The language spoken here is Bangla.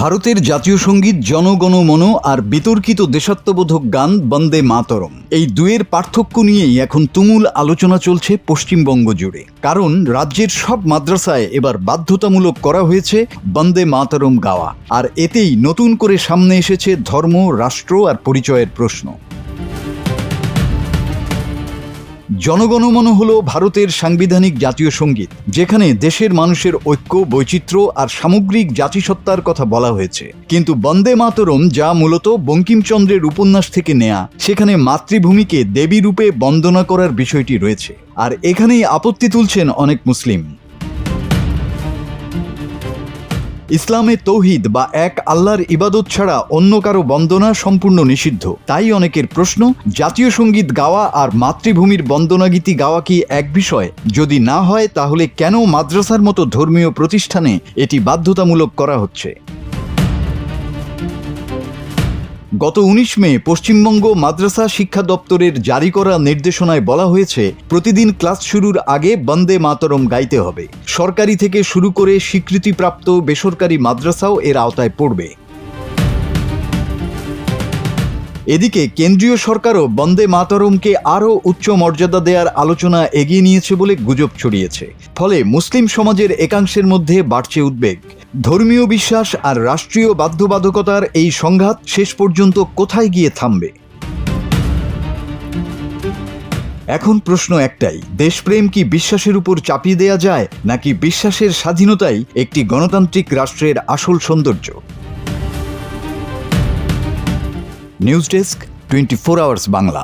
ভারতের জাতীয় সঙ্গীত জনগণ মন আর বিতর্কিত দেশাত্মবোধক গান বন্দে মাতরম, এই দুয়ের পার্থক্য নিয়েই এখন তুমুল আলোচনা চলছে পশ্চিমবঙ্গ জুড়ে। কারণ রাজ্যের সব মাদ্রাসায় এবার বাধ্যতামূলক করা হয়েছে বন্দে মাতরম গাওয়া, আর এতেই নতুন করে সামনে এসেছে ধর্ম, রাষ্ট্র আর পরিচয়ের প্রশ্ন। জনগণমন হলো ভারতের সাংবিধানিক জাতীয় সঙ্গীত, যেখানে দেশের মানুষের ঐক্য, বৈচিত্র্য আর সামগ্রিক জাতিসত্তার কথা বলা হয়েছে। কিন্তু বন্দে মাতরম, যা মূলত বঙ্কিমচন্দ্রের উপন্যাস থেকে নেয়া, সেখানে মাতৃভূমিকে দেবী রূপে বন্দনা করার বিষয়টি রয়েছে। আর এখানেই আপত্তি তুলছেন অনেক মুসলিম। ইসলামে তৌহিদ বা এক আল্লাহর ইবাদত ছাড়া অন্য কারো বন্দনা সম্পূর্ণ নিষিদ্ধ। তাই অনেকের প্রশ্ন, জাতীয় সঙ্গীত গাওয়া আর মাতৃভূমির বন্দনাগীতি গাওয়া কি এক বিষয়? যদি না হয়, তাহলে কেন মাদ্রাসার মতো ধর্মীয় প্রতিষ্ঠানে এটি বাধ্যতামূলক করা হচ্ছে? গত 19 মে পশ্চিমবঙ্গ মাদ্রাসা শিক্ষা দপ্তরের জারি করা নির্দেশনায় বলা হয়েছে, প্রতিদিন ক্লাস শুরুর আগে বন্দে মাতরম গাইতে হবে। সরকারি থেকে শুরু করে স্বীকৃতিপ্রাপ্ত বেসরকারি মাদ্রাসাও এর আওতায় পড়বে। এদিকে কেন্দ্রীয় সরকারও বন্দে মাতরমকে আরও উচ্চ মর্যাদা দেওয়ার আলোচনা এগিয়ে নিয়েছে বলে গুজব ছড়িয়েছে। ফলে মুসলিম সমাজের একাংশের মধ্যে বাড়ছে উদ্বেগ। ধর্মীয় বিশ্বাস আর রাষ্ট্রীয় বাধ্যবাধকতার এই সংঘাত শেষ পর্যন্ত কোথায় গিয়ে থামবে? এখন প্রশ্ন একটাই, দেশপ্রেম কি বিশ্বাসের উপর চাপিয়ে দেয়া যায়, নাকি বিশ্বাসের স্বাধীনতাই একটি গণতান্ত্রিক রাষ্ট্রের আসল সৌন্দর্য? News desk, 24 hours Bangla.